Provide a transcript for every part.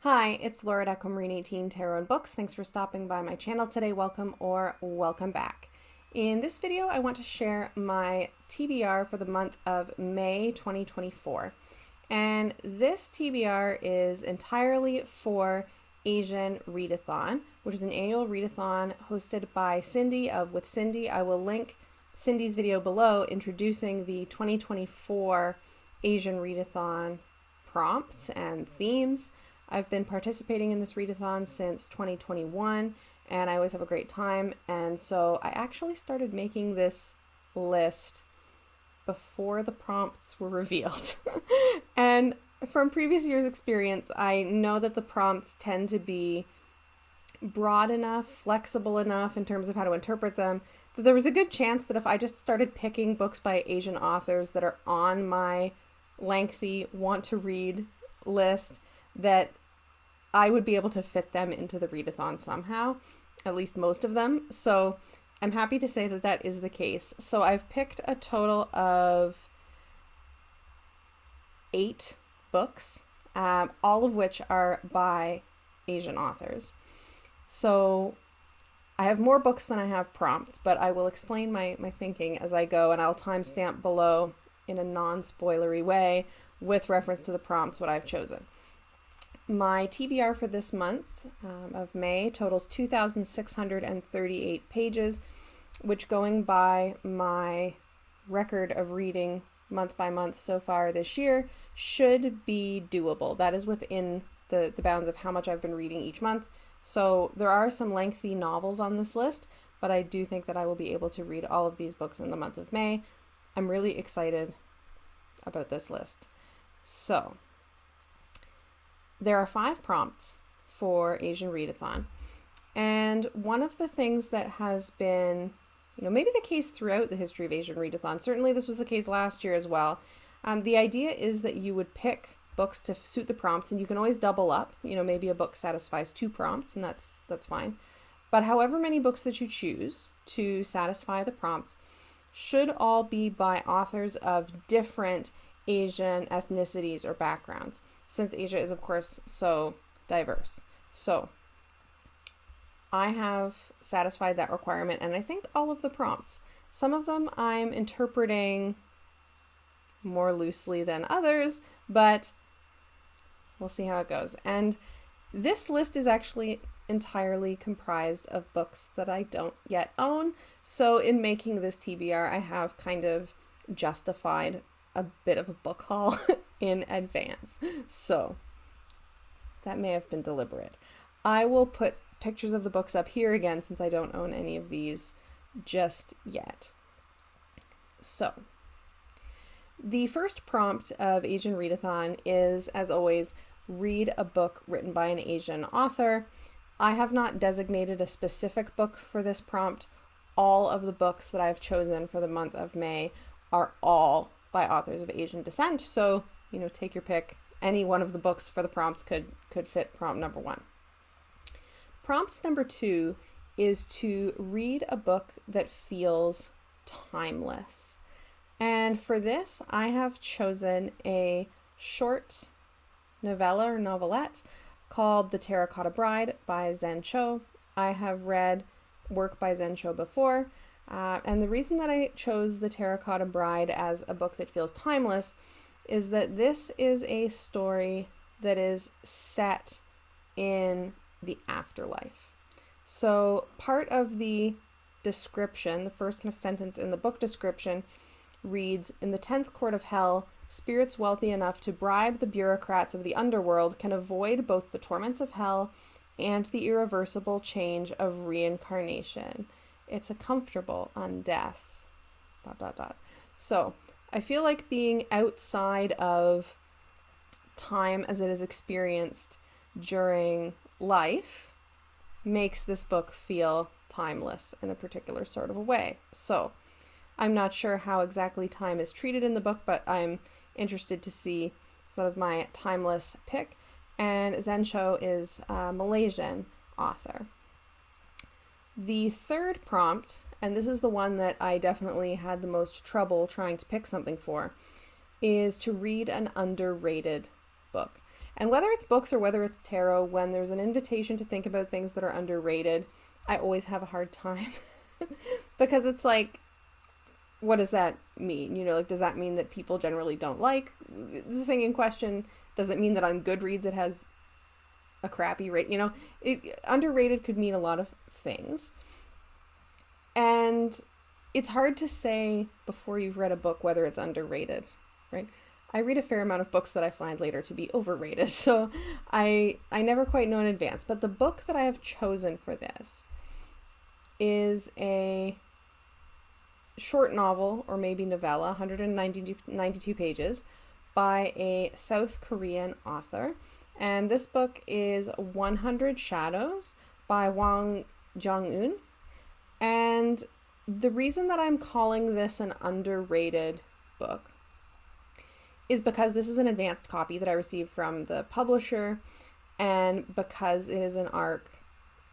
Hi, it's Laura.com Marine 18 Tarot and Books. Thanks for stopping by my channel today. Welcome or welcome back. In this video, I want to share my TBR for the month of May 2024. And this TBR is entirely for Asian Readathon, which is an annual readathon hosted by Cindy of With Cindy. I will link Cindy's video below introducing the 2024 Asian Readathon prompts and themes. I've been participating in this readathon since 2021 and I always have a great time, and so I actually started making this list before the prompts were revealed. And from previous years' experience, I know that the prompts tend to be broad enough, flexible enough in terms of how to interpret them, that there was a good chance that if I just started picking books by Asian authors that are on my lengthy want to read list, that I would be able to fit them into the readathon somehow, at least most of them. So I'm happy to say that that is the case. So I've picked a total of 8 books, all of which are by Asian authors. So I have more books than I have prompts, but I will explain my thinking as I go, and I'll timestamp below in a non-spoilery way with reference to the prompts what I've chosen. My TBR for this month of May totals 2,638 pages, which, going by my record of reading month by month so far this year, should be doable. That is within the bounds of how much I've been reading each month. So there are some lengthy novels on this list, but I do think that I will be able to read all of these books in the month of May. I'm really excited about this list. So there are 5 prompts for Asian Readathon, and one of the things that has been, maybe the case throughout the history of Asian Readathon, certainly this was the case last year as well, the idea is that you would pick books to suit the prompts, and you can always double up. Maybe a book satisfies 2 prompts, and that's fine. But however many books that you choose to satisfy the prompts should all be by authors of different Asian ethnicities or backgrounds, since Asia is, of course, so diverse. So I have satisfied that requirement, and I think all of the prompts. Some of them I'm interpreting more loosely than others, but we'll see how it goes. And this list is actually entirely comprised of books that I don't yet own. So in making this TBR, I have kind of justified a bit of a book haul in advance. So that may have been deliberate. I will put pictures of the books up here again since I don't own any of these just yet. So the first prompt of Asian Readathon is, as always, read a book written by an Asian author. I have not designated a specific book for this prompt. All of the books that I've chosen for the month of May are all by authors of Asian descent. So, take your pick. Any one of the books for the prompts could fit prompt number 1. Prompt number 2 is to read a book that feels timeless. And for this, I have chosen a short novella or novelette called The Terracotta Bride by Zen Cho. I have read work by Zen Cho before, and the reason that I chose The Terracotta Bride as a book that feels timeless is that this is a story that is set in the afterlife. So part of the description, the first kind of sentence in the book description, reads, "In the 10th court of hell, spirits wealthy enough to bribe the bureaucrats of the underworld can avoid both the torments of hell and the irreversible change of reincarnation. It's a comfortable undeath, ... So I feel like being outside of time as it is experienced during life makes this book feel timeless in a particular sort of a way. So I'm not sure how exactly time is treated in the book, but I'm interested to see. So that is my timeless pick. And Zen Cho is a Malaysian author. The third prompt, and this is the one that I definitely had the most trouble trying to pick something for, is to read an underrated book. And whether it's books or whether it's tarot, when there's an invitation to think about things that are underrated, I always have a hard time because it's like, what does that mean? You know, like, does that mean that people generally don't like the thing in question? Does it mean that on Goodreads it has a crappy rate? You know, underrated could mean a lot of things. And it's hard to say before you've read a book whether it's underrated, right? I read a fair amount of books that I find later to be overrated, so I never quite know in advance. But the book that I have chosen for this is a short novel, or maybe novella, 192 pages, by a South Korean author. And this book is 100 Shadows by Wang Jong-un. And the reason that I'm calling this an underrated book is because this is an advanced copy that I received from the publisher, and because it is an ARC,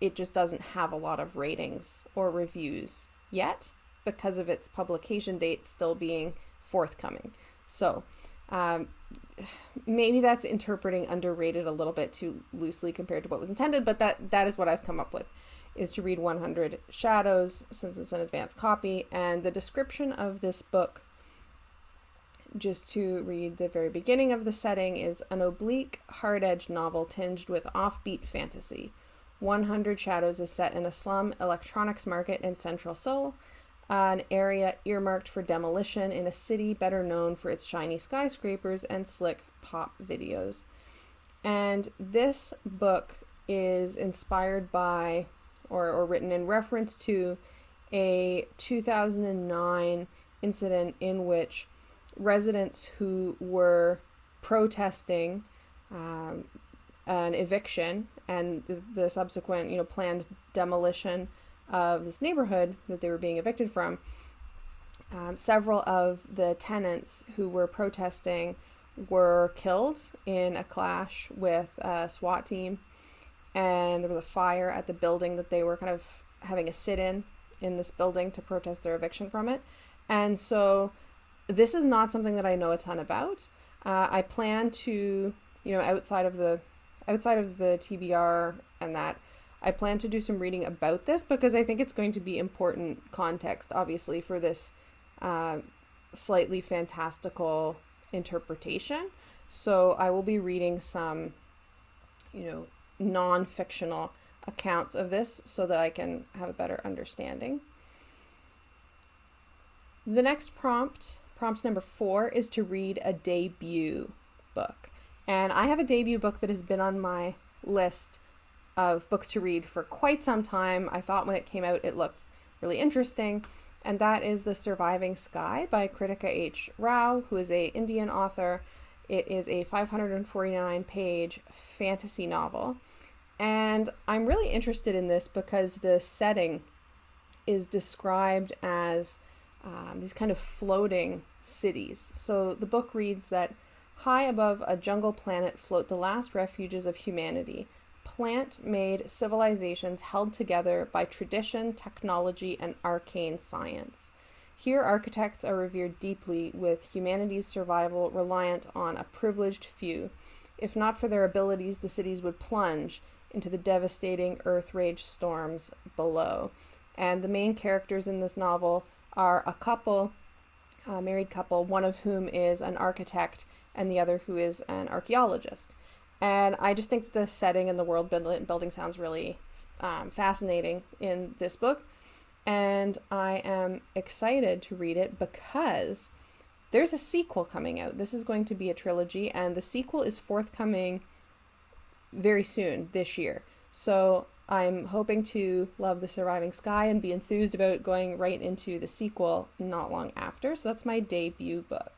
it just doesn't have a lot of ratings or reviews yet because of its publication date still being forthcoming. So maybe that's interpreting underrated a little bit too loosely compared to what was intended, but that is what I've come up with, is to read 100 Shadows since it's an advanced copy. And the description of this book, just to read the very beginning of the setting, is an oblique, hard-edged novel tinged with offbeat fantasy. 100 Shadows is set in a slum electronics market in central Seoul, an area earmarked for demolition in a city better known for its shiny skyscrapers and slick pop videos. And this book is inspired by, or written in reference to, a 2009 incident in which residents who were protesting an eviction and the subsequent, planned demolition of this neighborhood that they were being evicted from, several of the tenants who were protesting were killed in a clash with a SWAT team, and there was a fire at the building that they were kind of having a sit-in this building to protest their eviction from it. And so this is not something that I know a ton about. I plan to, outside of the TBR and that, I plan to do some reading about this because I think it's going to be important context, obviously, for this slightly fantastical interpretation. So I will be reading some, non-fictional accounts of this so that I can have a better understanding. The next prompt number 4, is to read a debut book. And I have a debut book that has been on my list of books to read for quite some time. I thought when it came out it looked really interesting, and that is The Surviving Sky by Kritika H. Rao, who is an Indian author. It is a 549-page fantasy novel, and I'm really interested in this because the setting is described as these kind of floating cities. So the book reads that high above a jungle planet float the last refuges of humanity, plant-made civilizations held together by tradition, technology, and arcane science. Here, architects are revered deeply, with humanity's survival reliant on a privileged few. If not for their abilities, the cities would plunge into the devastating earth rage storms below. And the main characters in this novel are a married couple, one of whom is an architect and the other who is an archaeologist. And I just think that the setting and the world building sounds really fascinating in this book. And I am excited to read it because there's a sequel coming out. This is going to be a trilogy, and the sequel is forthcoming very soon this year. So I'm hoping to love The Surviving Sky and be enthused about going right into the sequel not long after. So that's my debut book.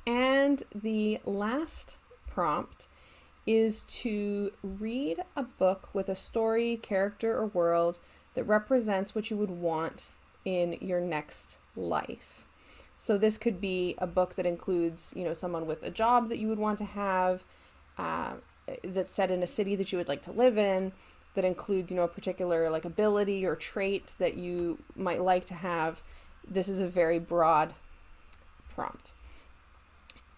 And the last prompt is to read a book with a story, character, or world that represents what you would want in your next life. So this could be a book that includes, someone with a job that you would want to have, that's set in a city that you would like to live in, that includes, a particular ability or trait that you might like to have. This is a very broad prompt.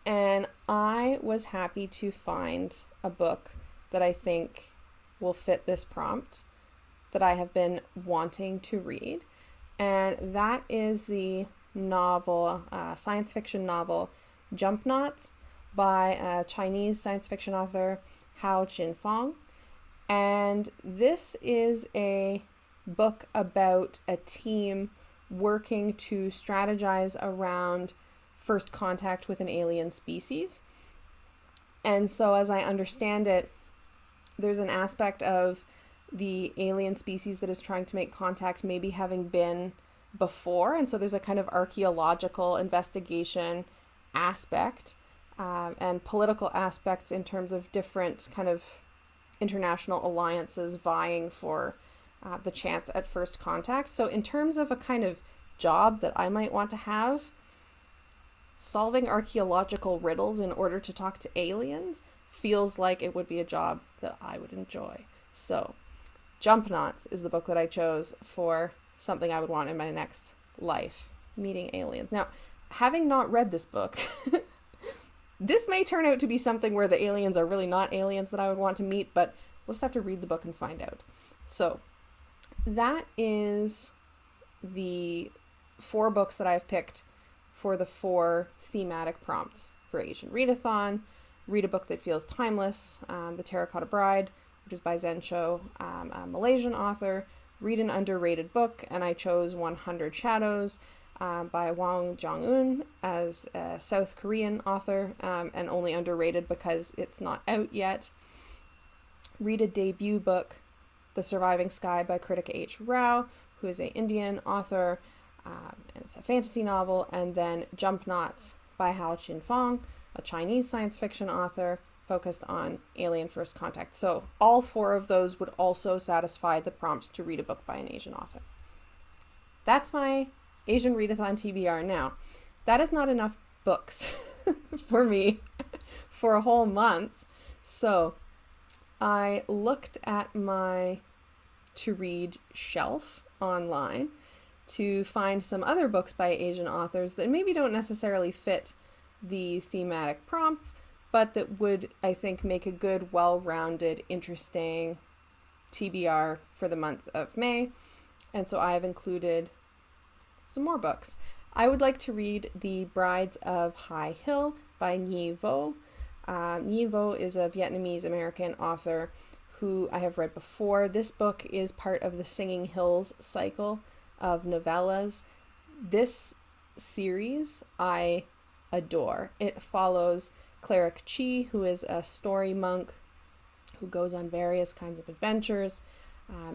And I was happy to find a book that I think will fit this prompt that I have been wanting to read. And that is the novel, science fiction novel, Jump Knots by a Chinese science fiction author, Hao Jinfeng. And this is a book about a team working to strategize around first contact with an alien species. And so as I understand it, there's an aspect of the alien species that is trying to make contact maybe having been before. And so there's a kind of archaeological investigation aspect and political aspects in terms of different kind of international alliances vying for the chance at first contact. So in terms of a kind of job that I might want to have, solving archaeological riddles in order to talk to aliens feels like it would be a job that I would enjoy. So Jump Knots is the book that I chose for something I would want in my next life, meeting aliens. Now, having not read this book, this may turn out to be something where the aliens are really not aliens that I would want to meet, but we'll just have to read the book and find out. So that is the 4 books that I've picked for the 4 thematic prompts for Asian Readathon. Read a book that feels timeless, The Terracotta Bride, which is by Zhen Shou, a Malaysian author. Read an underrated book, and I chose 100 Shadows by Wang Jong-un as a South Korean author, and only underrated because it's not out yet. Read a debut book, The Surviving Sky by Kritika H. Rao, who is an Indian author, and it's a fantasy novel. And then Jump Knots by Hao Jinfeng, a Chinese science fiction author focused on alien first contact. So all 4 of those would also satisfy the prompt to read a book by an Asian author. That's my Asian Readathon TBR. Now, that is not enough books for me for a whole month. So I looked at my to-read shelf online to find some other books by Asian authors that maybe don't necessarily fit the thematic prompts, but that would, I think, make a good, well-rounded, interesting TBR for the month of May. And so I have included some more books. I would like to read The Brides of High Hill by Nhi Vo. Nhi Vo is a Vietnamese-American author who I have read before. This book is part of the Singing Hills cycle of novellas. This series I adore. It follows Cleric Chi, who is a story monk who goes on various kinds of adventures.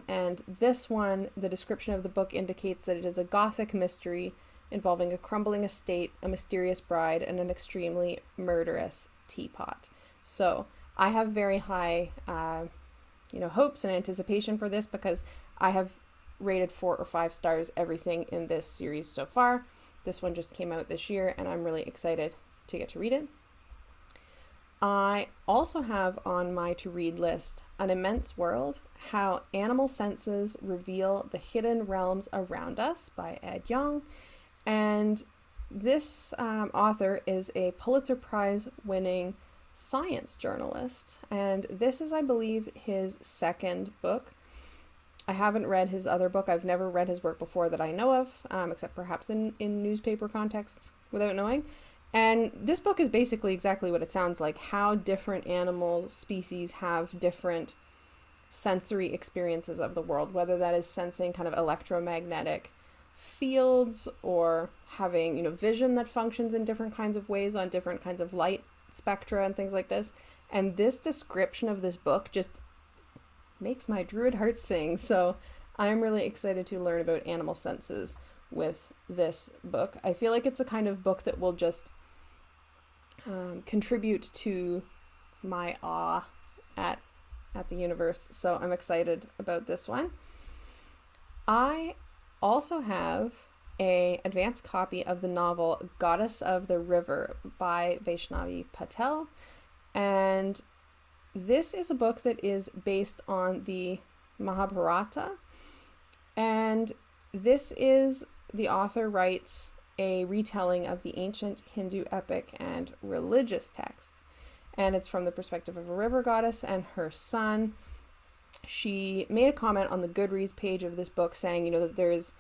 And this one, the description of the book indicates that it is a gothic mystery involving a crumbling estate, a mysterious bride, and an extremely murderous teapot. So I have very high, hopes and anticipation for this because I have rated 4 or 5 stars everything in this series so far. This one just came out this year, and I'm really excited to get to read it. I also have on my to-read list An Immense World, How Animal Senses Reveal the Hidden Realms Around Us by Ed Yong. And this author is a Pulitzer Prize winning science journalist. And this is, I believe, his 2nd book. I haven't read his other book. I've never read his work before that I know of, except perhaps in newspaper context without knowing. And this book is basically exactly what it sounds like, how different animal species have different sensory experiences of the world, whether that is sensing kind of electromagnetic fields or having, vision that functions in different kinds of ways on different kinds of light spectra and things like this. And this description of this book just makes my druid heart sing. So I'm really excited to learn about animal senses with this book. I feel like it's a kind of book that will just contribute to my awe at the universe. So I'm excited about this one. I also have an advanced copy of the novel Goddess of the River by Vaishnavi Patel. And this is a book that is based on the Mahabharata. And this is, the author writes a retelling of the ancient Hindu epic and religious text. And it's from the perspective of a river goddess and her son. She made a comment on the Goodreads page of this book saying, that there's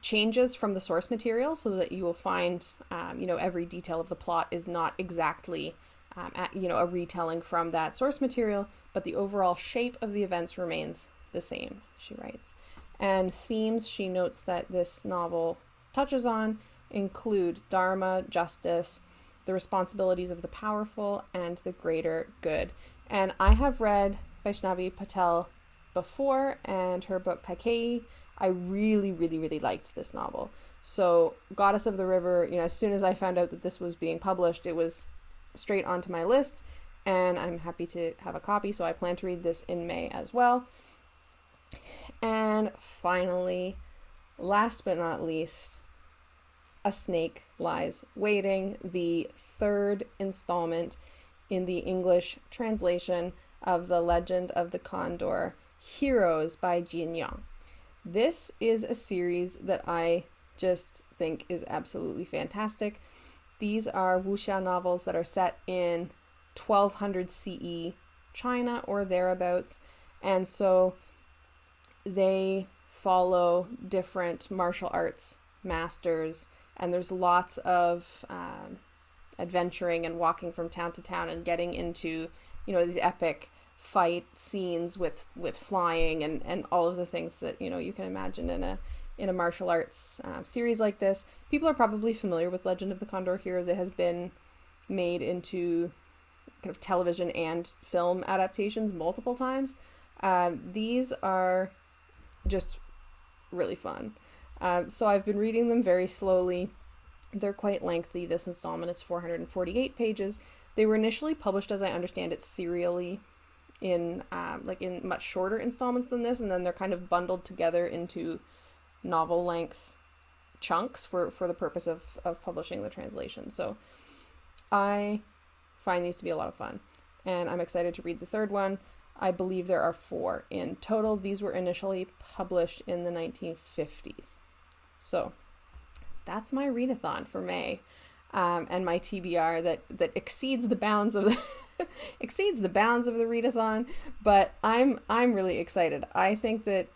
changes from the source material so that you will find, every detail of the plot is not exactly, a retelling from that source material, but the overall shape of the events remains the same, she writes. And themes she notes that this novel touches on include dharma, justice, the responsibilities of the powerful, and the greater good. And I have read Vaishnavi Patel before, and her book Kaikeyi. I really, really, really liked this novel. So Goddess of the River, as soon as I found out that this was being published, it was straight onto my list, and I'm happy to have a copy, so I plan to read this in May as well. And finally, last but not least, A Snake Lies Waiting, the third installment in the English translation of The Legend of the Condor Heroes by Jin Young. This is a series that I just think is absolutely fantastic. These are wuxia novels that are set in 1200 CE China or thereabouts, and so they follow different martial arts masters, and there's lots of adventuring and walking from town to town and getting into these epic fight scenes with flying and all of the things that you can imagine in a martial arts series like this. People are probably familiar with Legend of the Condor Heroes. It has been made into kind of television and film adaptations multiple times. These are just really fun. So I've been reading them very slowly. They're quite lengthy. This installment is 448 pages. They were initially published, as I understand it, serially in much shorter installments than this, and then they're kind of bundled together into novel length chunks for the purpose of publishing the translation. So I find these to be a lot of fun, and I'm excited to read the third one. I believe there are 4 in total. These were initially published in the 1950s. So that's my readathon for May, and my TBR that exceeds the bounds of the exceeds the bounds of the readathon. But I'm really excited. I think that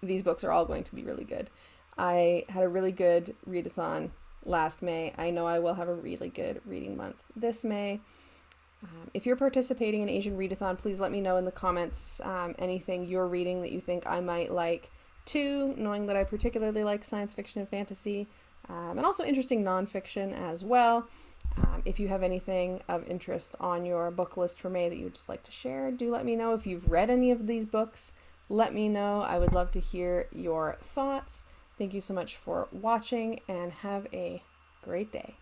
these books are all going to be really good. I had a really good readathon last May. I know I will have a really good reading month this May. If you're participating in Asian Readathon, please let me know in the comments anything you're reading that you think I might like too, knowing that I particularly like science fiction and fantasy, and also interesting nonfiction as well. If you have anything of interest on your book list for May that you would just like to share, do let me know. If you've read any of these books, let me know. I would love to hear your thoughts. Thank you so much for watching, and have a great day.